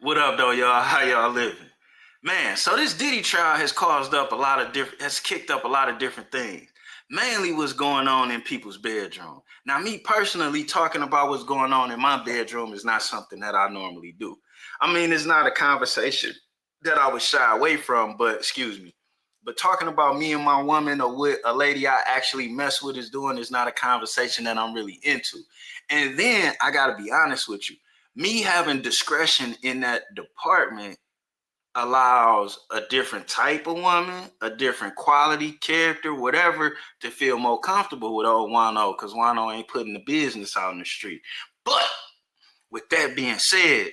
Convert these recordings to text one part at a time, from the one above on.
What up, though, y'all? How y'all living? Man, so this Diddy trial has has kicked up a lot of different things. Mainly what's going on in people's bedroom. Now, me personally talking about what's going on in my bedroom is not something that I normally do. I mean, it's not a conversation that I would shy away from, but excuse me. But talking about me and my woman or what a lady I actually mess with is doing is not a conversation that I'm really into. And then I gotta be honest with you, me having discretion in that department allows a different type of woman, a different quality, character, whatever, to feel more comfortable with old Juan-o, because Juan-o ain't putting the business out in the street. But with that being said,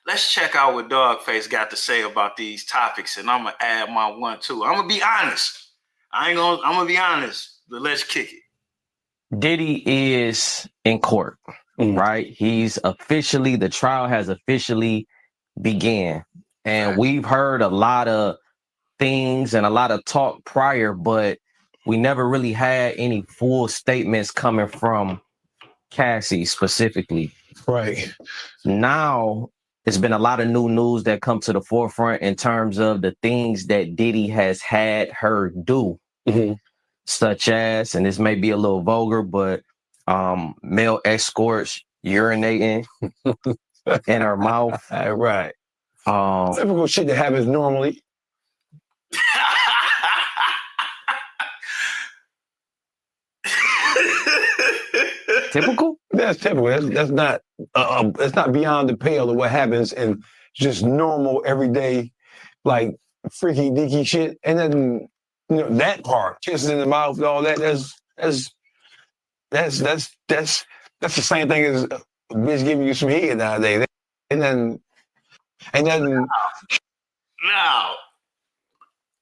let's check out what Dawgface got to say about these topics, and I'm gonna add my one too. I'm gonna be honest. I'm gonna be honest, but let's kick it. Diddy is in court, right? The trial has officially began. And we've heard a lot of things and a lot of talk prior, but we never really had any full statements coming from Cassie specifically. Right. Now, there's been a lot of new news that come to the forefront in terms of the things that Diddy has had her do. Such as, and this may be a little vulgar, but male escorts urinating in her mouth. Right. Typical shit that happens normally. Typical? That's typical. That's not. It's not beyond the pale of what happens in just normal, everyday, like freaky deaky shit. And then that part, kisses in the mouth and all that. That's the same thing as a bitch giving you some head nowadays. And then. Now,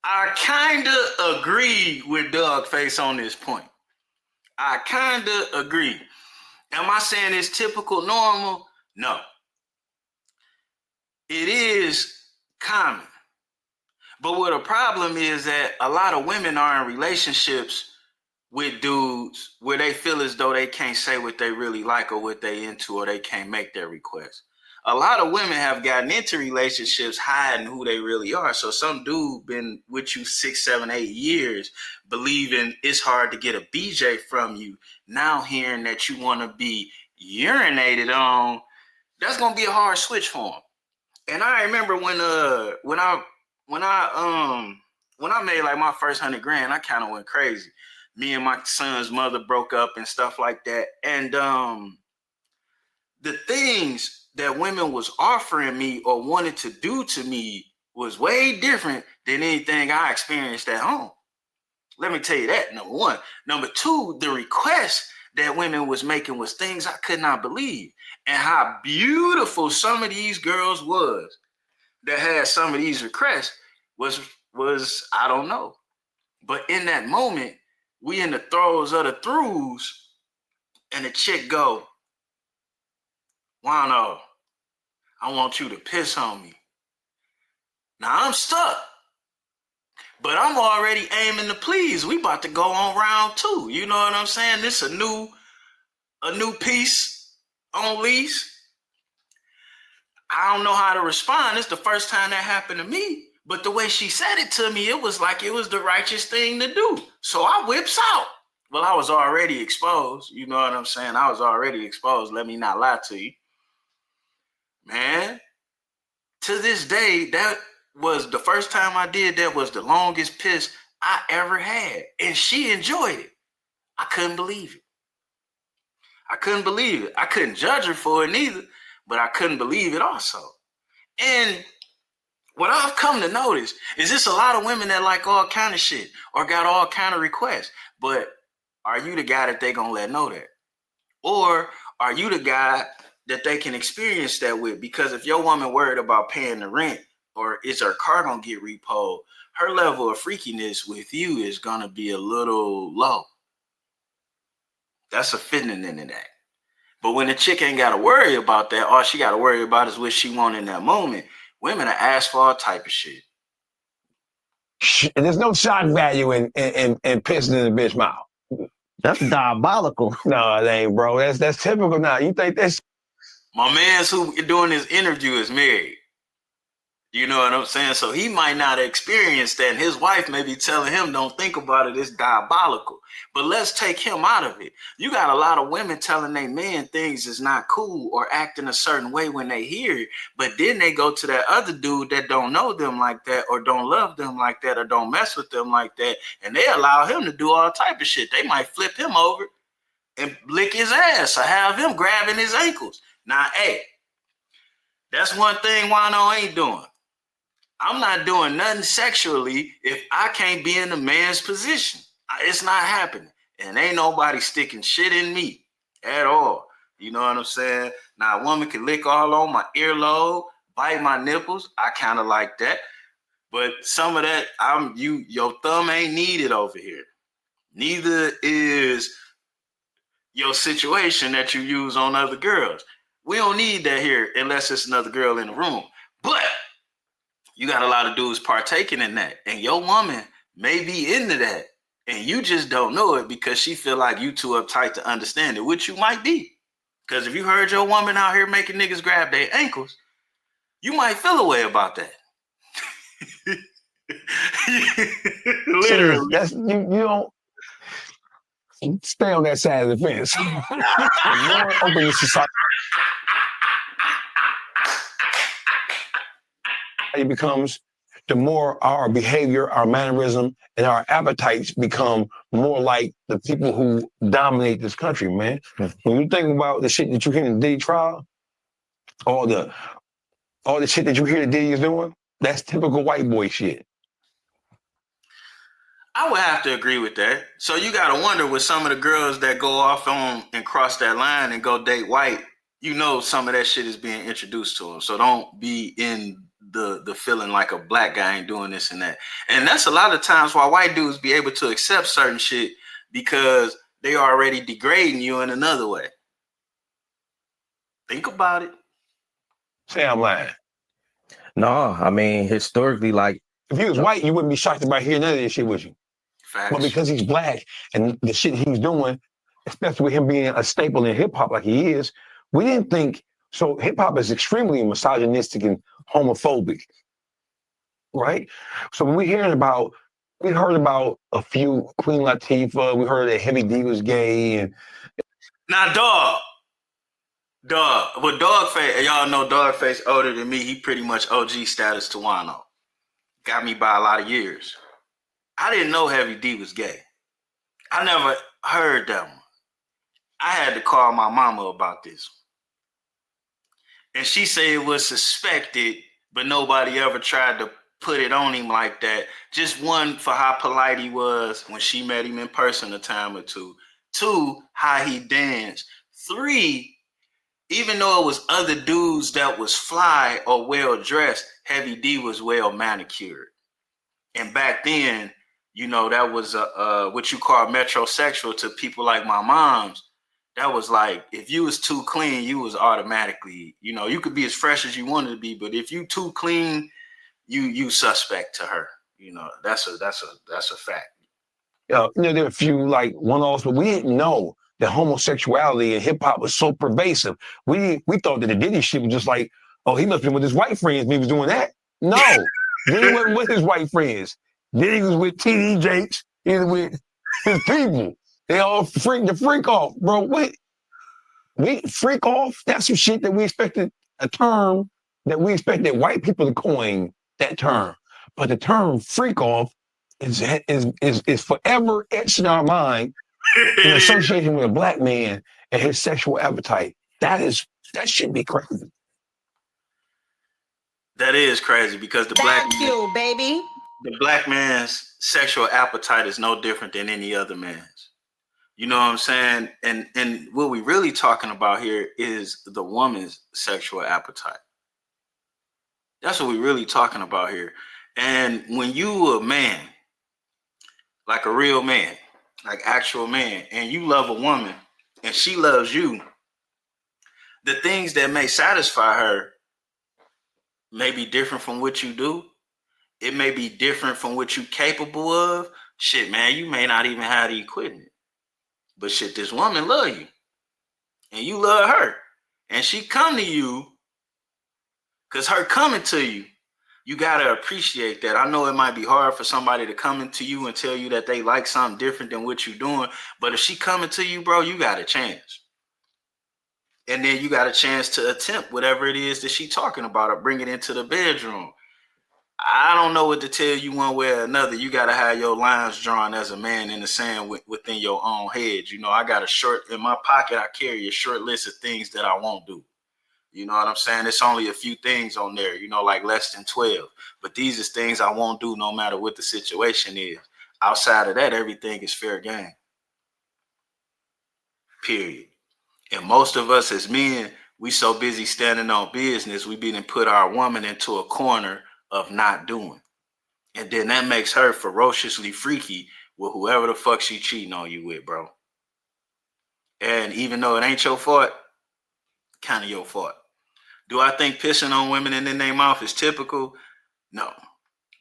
I kind of agree with Dawgface on this point. I kind of agree. Am I saying it's typical, normal? No. It is common. But what a problem is that a lot of women are in relationships with dudes where they feel as though they can't say what they really like or what they into, or they can't make their request. A lot of women have gotten into relationships hiding who they really are. So some dude been with you 6, 7, 8 years, believing it's hard to get a BJ from you. Now hearing that you want to be urinated on, that's gonna be a hard switch for him. And I remember when I made like my first $100,000, I kind of went crazy. Me and my son's mother broke up and stuff like that. And the things that women was offering me or wanted to do to me was way different than anything I experienced at home. Let me tell you that, number one. Number two, the requests that women was making was things I could not believe. And how beautiful some of these girls was that had some of these requests was I don't know. But in that moment, we in the throes of the throughs, and the chick go, Juan-o, I want you to piss on me. Now I'm stuck, but I'm already aiming to please. We about to go on round 2. You know what I'm saying? This a new piece on lease. I don't know how to respond. It's the first time that happened to me. But the way she said it to me, it was like it was the righteous thing to do. So I whips out. Well, I was already exposed. You know what I'm saying? I was already exposed. Let me not lie to you. Man, to this day, that was the first time I did that was the longest piss I ever had. And she enjoyed it. I couldn't believe it. I couldn't believe it. I couldn't judge her for it neither, but I couldn't believe it also. And what I've come to notice is this: a lot of women that like all kind of shit or got all kind of requests, but are you the guy that they gonna let know that? Or are you the guy that they can experience that with? Because if your woman worried about paying the rent or is her car gonna get repoed, her level of freakiness with you is gonna be a little low. That's a fitting into that. But when the chick ain't gotta worry about that, all she gotta worry about is what she want in that moment. Women are ask for all type of shit. There's no shock value in pissing in a bitch mouth. That's diabolical. No, it ain't, bro. That's typical now. You think that's... My man's who doing this interview is married. You know what I'm saying? So he might not experience that. And his wife may be telling him, don't think about it. It's diabolical. But let's take him out of it. You got a lot of women telling their men things is not cool or acting a certain way when they hear it. But then they go to that other dude that don't know them like that or don't love them like that or don't mess with them like that. And they allow him to do all type of shit. They might flip him over and lick his ass or have him grabbing his ankles. Now, hey, that's one thing Juan-o ain't doing. I'm not doing nothing sexually if I can't be in the man's position. It's not happening. And ain't nobody sticking shit in me at all. You know what I'm saying? Now, a woman can lick all on my earlobe, bite my nipples. I kind of like that. But some of that, your thumb ain't needed over here. Neither is your situation that you use on other girls. We don't need that here unless it's another girl in the room. But you got a lot of dudes partaking in that, and your woman may be into that, and you just don't know it because she feel like you too uptight to understand it, which you might be. Because if you heard your woman out here making niggas grab their ankles, you might feel a way about that. Literally. That's you don't stay on that side of the fence. The more open the society becomes, the more our behavior, our mannerism, and our appetites become more like the people who dominate this country, man. When you think about the shit that you hear in the Diddy trial, all the shit that you hear that Diddy is doing, that's typical white boy shit. I would have to agree with that. So you got to wonder with some of the girls that go off on and cross that line and go date white, you know some of that shit is being introduced to them. So don't be in the feeling like a black guy ain't doing this and that. And that's a lot of times why white dudes be able to accept certain shit because they already degrading you in another way. Think about it. Say I'm lying. No, I mean, historically, like, if he was white, you wouldn't be shocked about hearing none of this shit, would you? Facts. But because he's black and the shit he's doing, especially with him being a staple in hip hop like he is, we didn't think, so hip hop is extremely misogynistic and homophobic, right? So when we heard about a few, Queen Latifah, we heard that Heavy D was gay. And now, with Dawgface, y'all know Dawgface older than me. He pretty much OG status to Juan-o. Got me by a lot of years. I didn't know Heavy D was gay. I never heard that one. I had to call my mama about this. And she said it was suspected, but nobody ever tried to put it on him like that. Just one, for how polite he was when she met him in person a time or two. Two, how he danced. Three, even though it was other dudes that was fly or well-dressed, Heavy D was well manicured. And back then, you know, that was what you call metrosexual to people like my mom's. That was like, if you was too clean, you was automatically, you know, you could be as fresh as you wanted to be, but if you too clean, you suspect to her. You know, that's a fact. You know, there are a few like one-offs, but we didn't know that homosexuality in hip hop was so pervasive. We thought that the Diddy shit was just like, oh, he must have been with his white friends when he was doing that. No, Diddy wasn't with his white friends. Diddy was with TD Jakes. He was with his people. They all freak off, bro. Wait, we freak off? That's some shit that we expected, a term that we expected white people to coin that term. But the term freak off is forever etched in our mind in association with a black man and his sexual appetite. That should be crazy. That is crazy because the black man's sexual appetite is no different than any other man's. You know what I'm saying? And what we really talking about here is the woman's sexual appetite. That's what we really talking about here. And when you a man, like a real man, like actual man, and you love a woman and she loves you, the things that may satisfy her may be different from what you do. It may be different from what you capable of. Shit, man, you may not even have the equipment. But shit, this woman love you. And you love her. And she come to you because her coming to you You gotta appreciate that. I know it might be hard for somebody to come into you and tell you that they like something different than what you're doing, but if she coming to you, bro, you got a chance. And then you got a chance to attempt whatever it is that she talking about or bring it into the bedroom. I don't know what to tell you one way or another. You got to have your lines drawn as a man in the sand within your own head. You know, I got in my pocket, I carry a short list of things that I won't do. You know what I'm saying? It's only a few things on there, you know, like less than 12. But these is things I won't do no matter what the situation is. Outside of that, everything is fair game. Period. And most of us as men, we so busy standing on business, we been put our woman into a corner of not doing. And then that makes her ferociously freaky with whoever the fuck she cheating on you with, bro. And even though it ain't your fault, kind of your fault. Do I think pissing on women and in their mouth is typical? No.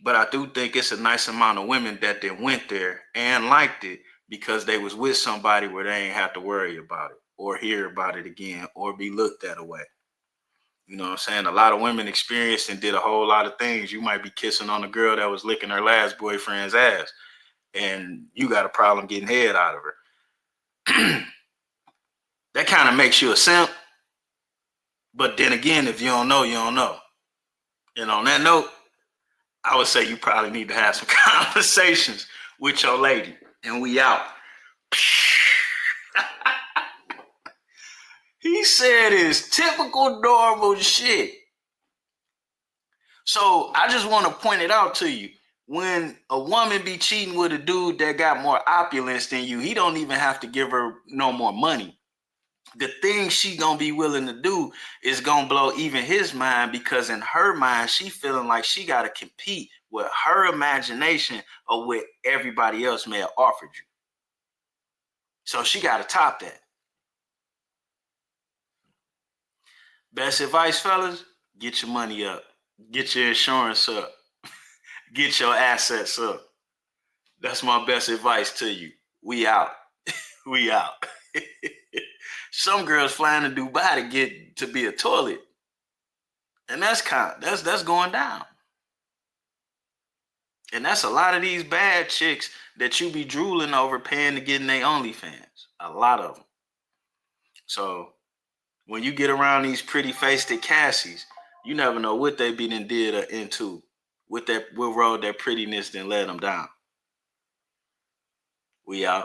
But I do think it's a nice amount of women that then went there and liked it because they was with somebody where they ain't have to worry about it or hear about it again or be looked at away. You know what I'm saying? A lot of women experienced and did a whole lot of things. You might be kissing on a girl that was licking her last boyfriend's ass, and you got a problem getting head out of her. That kind of makes you a simp. But then again, if you don't know, you don't know. And on that note, I would say you probably need to have some conversations with your lady. And we out. He said it's typical normal shit. So I just want to point it out to you. When a woman be cheating with a dude that got more opulence than you, he don't even have to give her no more money. The thing she gonna be willing to do is gonna blow even his mind, because in her mind, she feeling like she gotta compete with her imagination or what everybody else may have offered you. So she gotta top that. Best advice, fellas, get your money up. Get your insurance up. Get your assets up. That's my best advice to you. We out. We out. Some girls flying to Dubai to get to be a toilet. And that's going down. And that's a lot of these bad chicks that you be drooling over paying to get in their OnlyFans. A lot of them. So when you get around these pretty faced Cassies, you never know what they be done did or into. What road that prettiness then let them down. We out.